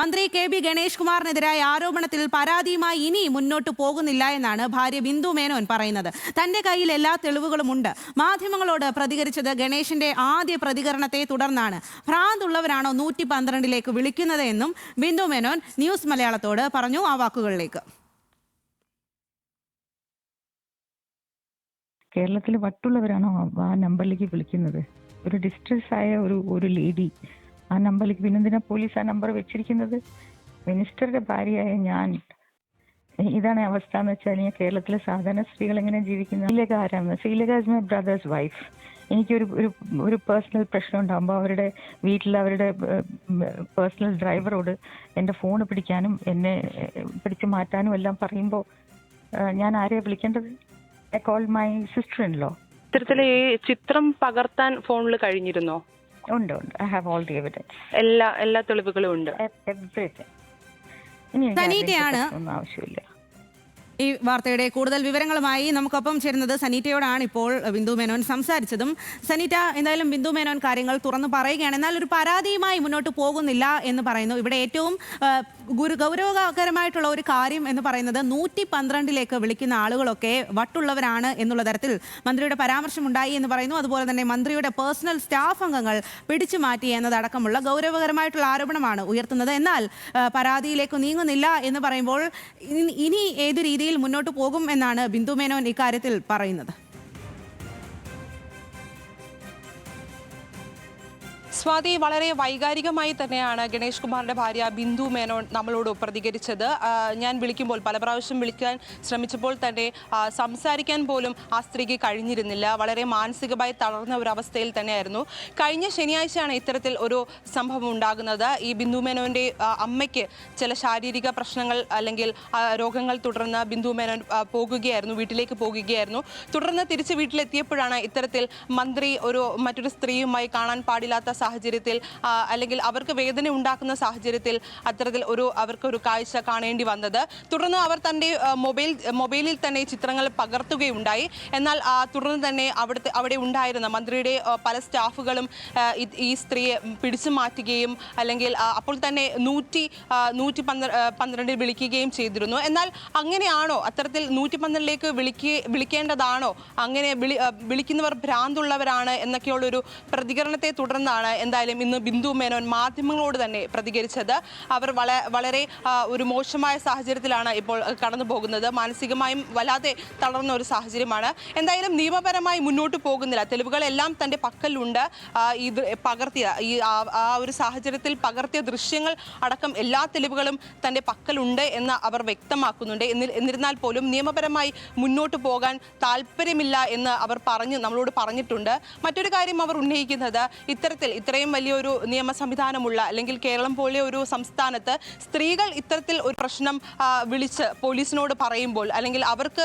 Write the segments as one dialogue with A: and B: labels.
A: മന്ത്രി കെ.ബി. ഗണേഷ് കുമാറിനെതിരായ ആരോപണത്തിൽ പരാതിയുമായി ഇനി മുന്നോട്ട് പോകുന്നില്ല എന്നാണ് ഭാര്യ ബിന്ദു മേനോൻ പറയുന്നത്. തന്റെ കയ്യിൽ എല്ലാ തെളിവുകളുമുണ്ട്. മാധ്യമങ്ങളോട് പ്രതികരിച്ചത് ഗണേഷിന്റെ ആദ്യ പ്രതികരണത്തെ തുടർന്നാണ്. ഭ്രാന്തുള്ളവരാണോ 112ലേക്ക് വിളിക്കുന്നത് എന്നും ബിന്ദു മേനോൻ ന്യൂസ് മലയാളത്തോട് പറഞ്ഞു. ആ വാക്കുകളിലേക്ക്.
B: കേരളത്തിൽ വട്ടുള്ളവരാണോ ആ നമ്പറിലേക്ക് വിളിക്കുന്നത്? ഒരു ഡിസ്ട്രസ് ആയ ഒരു ലേഡി ആ നമ്പറിലേക്ക് പിന്നെന്തിനാ പോലീസ് ആ നമ്പർ വെച്ചിരിക്കുന്നത്? മിനിസ്റ്ററുടെ ഭാര്യയായ ഞാൻ, ഇതാണ് അവസ്ഥ എന്ന് വെച്ചാൽ കേരളത്തിലെ സാധാരണ സ്ത്രീകൾ എങ്ങനെ ജീവിക്കുന്നത്? ശ്രീലേഖ ആരാണ്? Sreelekha is my brothers wife. എനിക്കൊരു ഒരു പേഴ്സണൽ പ്രശ്നം ഉണ്ടാകുമ്പോൾ അവരുടെ വീട്ടിൽ അവരുടെ പേഴ്സണൽ ഡ്രൈവറോട് എൻ്റെ ഫോൺ പിടിക്കാനും എന്നെ പിടിച്ചു മാറ്റാനും എല്ലാം പറയുമ്പോൾ ഞാൻ ആരെയാണ് വിളിക്കേണ്ടത്? I call my sister in law.
C: ഇത്തരത്തിലെ ഈ ചിത്രം പകർത്താൻ ഫോണിൽ കഴിഞ്ഞിരുന്നോ?
B: ഉണ്ട്. I have all the evidence.
C: എല്ലാ തെളിവുകളും ഉണ്ട്.
B: എവറിത്തിങ്. ഇനി ഒന്നും ആവശ്യമില്ല.
A: ഈ വാർത്തയുടെ കൂടുതൽ വിവരങ്ങളുമായി നമുക്കൊപ്പം ചേരുന്നത് സനീറ്റയോടാണ് ഇപ്പോൾ ബിന്ദു മേനോൻ സംസാരിച്ചതും. സനീറ്റ, എന്തായാലും ബിന്ദു മേനോൻ കാര്യങ്ങൾ തുറന്നു പറയുകയാണ്. എന്നാൽ ഒരു പരാതിയുമായി മുന്നോട്ട് പോകുന്നില്ല എന്ന് പറയുന്നു. ഇവിടെ ഏറ്റവും ഗൗരവകരമായിട്ടുള്ള ഒരു കാര്യം എന്ന് പറയുന്നത് 112ലേക്ക് വിളിക്കുന്ന ആളുകളൊക്കെ വട്ടുള്ളവരാണ് എന്നുള്ള തരത്തിൽ മന്ത്രിയുടെ പരാമർശമുണ്ടായി എന്ന് പറയുന്നു. അതുപോലെ തന്നെ മന്ത്രിയുടെ പേഴ്സണൽ സ്റ്റാഫ് അംഗങ്ങൾ പിടിച്ചു മാറ്റി എന്നതടക്കമുള്ള ഗൗരവകരമായിട്ടുള്ള ആരോപണമാണ് ഉയർത്തുന്നത്. എന്നാൽ പരാതിയിലേക്ക് നീങ്ങുന്നില്ല എന്ന് പറയുമ്പോൾ ഇനി ഏതു രീതിയിൽ മുന്നോട്ട് പോകും എന്നാണ് ബിന്ദു മേനോൻ ഇക്കാര്യത്തിൽ പറയുന്നത്?
C: സ്വാതി, വളരെ വൈകാരികമായി തന്നെയാണ് ഗണേഷ് കുമാറിന്റെ ഭാര്യ ബിന്ദു മേനോൻ നമ്മളോട് പ്രതികരിച്ചത്. ഞാൻ വിളിക്കുമ്പോൾ പല പ്രാവശ്യം വിളിക്കാൻ ശ്രമിച്ചപ്പോൾ തന്നെ സംസാരിക്കാൻ പോലും ആ സ്ത്രീക്ക് കഴിഞ്ഞിരുന്നില്ല. വളരെ മാനസികമായി തളർന്ന ഒരു അവസ്ഥയിൽ തന്നെയായിരുന്നു. കഴിഞ്ഞ ശനിയാഴ്ചയാണ് ഇത്തരത്തിൽ ഒരു സംഭവം ഉണ്ടാകുന്നത്. ഈ ബിന്ദു മേനോന്റെ അമ്മയ്ക്ക് ചില ശാരീരിക പ്രശ്നങ്ങൾ അല്ലെങ്കിൽ രോഗങ്ങൾ തുടർന്ന് ബിന്ദു മേനോൻ വീട്ടിലേക്ക് പോകുകയായിരുന്നു. തുടർന്ന് തിരിച്ച് വീട്ടിലെത്തിയപ്പോഴാണ് ഇത്തരത്തിൽ മന്ത്രി മറ്റൊരു സ്ത്രീയുമായി കാണാൻ പാടില്ലാത്ത സാഹചര്യത്തിൽ അല്ലെങ്കിൽ അവർക്ക് വേദന ഉണ്ടാക്കുന്ന സാഹചര്യത്തിൽ അത്തരത്തിൽ അവർക്കൊരു കാഴ്ച കാണേണ്ടി വന്നത്. തുടർന്ന് അവർ തൻ്റെ മൊബൈലിൽ തന്നെ ചിത്രങ്ങൾ പകർത്തുകയുണ്ടായി. എന്നാൽ തുടർന്ന് തന്നെ അവിടെ ഉണ്ടായിരുന്ന മന്ത്രിയുടെ പല സ്റ്റാഫുകളും ഈ സ്ത്രീയെ പിടിച്ചു മാറ്റുകയും അല്ലെങ്കിൽ അപ്പോൾ തന്നെ 112 വിളിക്കുകയും ചെയ്തിരുന്നു. എന്നാൽ അങ്ങനെയാണോ? അത്തരത്തിൽ 112ലേക്ക് വിളിക്കേണ്ടതാണോ? അങ്ങനെ വിളിക്കുന്നവർ ഭ്രാന്തുള്ളവരാണ് എന്നൊക്കെയുള്ളൊരു പ്രതികരണത്തെ തുടർന്നാണ് എന്തായാലും ഇന്ന് ബിന്ദു മേനോൻ മാധ്യമങ്ങളോട് തന്നെ പ്രതികരിച്ചത്. അവർ വളരെ ഒരു മോശമായ സാഹചര്യത്തിലാണ് ഇപ്പോൾ കടന്നു പോകുന്നത്. മാനസികമായും വല്ലാതെ തളർന്ന ഒരു സാഹചര്യമാണ്. എന്തായാലും നിയമപരമായി മുന്നോട്ട് പോകുന്നില്ല. തെളിവുകളെല്ലാം തൻ്റെ പക്കലുണ്ട്. ആ ഒരു സാഹചര്യത്തിൽ പകർത്തിയ ദൃശ്യങ്ങൾ അടക്കം എല്ലാ തെളിവുകളും തൻ്റെ പക്കലുണ്ട് എന്ന് അവർ വ്യക്തമാക്കുന്നുണ്ട്. എന്നിരുന്നാൽ പോലും നിയമപരമായി മുന്നോട്ട് പോകാൻ താല്പര്യമില്ല എന്ന് അവർ നമ്മളോട് പറഞ്ഞിട്ടുണ്ട്. മറ്റൊരു കാര്യം അവർ ഉന്നയിക്കുന്നത് ഇത്രയും വലിയൊരു നിയമ സംവിധാനമുള്ള അല്ലെങ്കിൽ കേരളം പോലെ ഒരു സംസ്ഥാനത്ത് സ്ത്രീകൾ ഇത്തരത്തിൽ ഒരു പ്രശ്നം വിളിച്ച് പോലീസിനോട് പറയുമ്പോൾ അല്ലെങ്കിൽ അവർക്ക്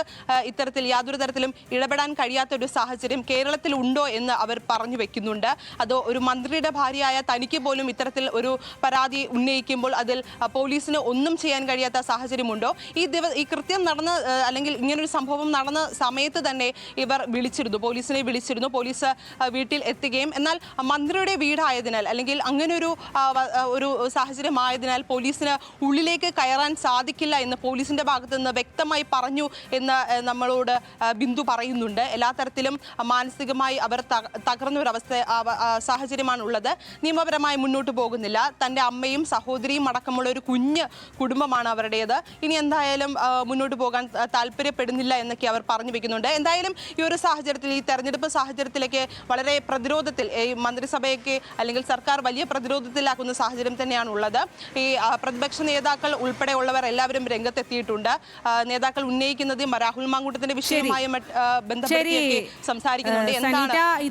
C: ഇത്തരത്തിൽ യാതൊരു തരത്തിലും ഇടപെടാൻ കഴിയാത്ത ഒരു സാഹചര്യം കേരളത്തിൽ ഉണ്ടോ എന്ന് അവർ പറഞ്ഞു വെക്കുന്നുണ്ട്. അതോ ഒരു മന്ത്രിയുടെ ഭാര്യയായ തനിക്ക് പോലും ഇത്തരത്തിൽ ഒരു പരാതി ഉന്നയിക്കുമ്പോൾ അതിൽ പോലീസിന് ഒന്നും ചെയ്യാൻ കഴിയാത്ത സാഹചര്യമുണ്ടോ? ഈ കൃത്യം നടന്ന അല്ലെങ്കിൽ ഇങ്ങനൊരു സംഭവം നടന്ന സമയത്ത് തന്നെ ഇവർ പോലീസിനെ വിളിച്ചിരുന്നു. പോലീസ് വീട്ടിൽ എത്തുകയും എന്നാൽ മന്ത്രിയുടെ വീടായതിനാൽ അല്ലെങ്കിൽ അങ്ങനെ ഒരു സാഹചര്യമായതിനാൽ പോലീസിന് ഉള്ളിലേക്ക് കയറാൻ സാധിക്കില്ല എന്ന് പോലീസിന്റെ ഭാഗത്ത് നിന്ന് വ്യക്തമായി പറഞ്ഞു എന്ന് നമ്മളോട് ബിന്ദു പറയുന്നുണ്ട്. എല്ലാ തരത്തിലും മാനസികമായി അവർ തകർന്ന ഒരു സാഹചര്യമാണ് ഉള്ളത്. നിയമപരമായി മുന്നോട്ട് പോകുന്നില്ല. തൻ്റെ അമ്മയും സഹോദരിയും അടക്കമുള്ള ഒരു കുഞ്ഞ് കുടുംബമാണ് അവരുടേത്. ഇനി എന്തായാലും മുന്നോട്ട് പോകാൻ താല്പര്യപ്പെടുന്നില്ല എന്നൊക്കെ അവർ പറഞ്ഞു വെക്കുന്നുണ്ട്. എന്തായാലും ഈ ഒരു സാഹചര്യത്തിൽ, ഈ തെരഞ്ഞെടുപ്പ് സാഹചര്യത്തിലേക്ക് വളരെ പ്രതിരോധത്തിൽ ഈ മന്ത്രിസഭയ്ക്ക് അല്ലെങ്കിൽ സർക്കാർ വലിയ പ്രതിരോധത്തിലാക്കുന്ന സാഹചര്യം തന്നെയാണ് ഉള്ളത്. ഈ പ്രതിപക്ഷ നേതാക്കൾ ഉൾപ്പെടെയുള്ളവർ എല്ലാവരും രംഗത്തെത്തിയിട്ടുണ്ട്. നേതാക്കൾ ഉന്നയിക്കുന്നത് രാഹുൽ മാങ്കൂട്ടത്തിന്റെ വിഷയവുമായി ബന്ധപ്പെട്ട് സംസാരിക്കുന്നുണ്ട്. എന്താണ്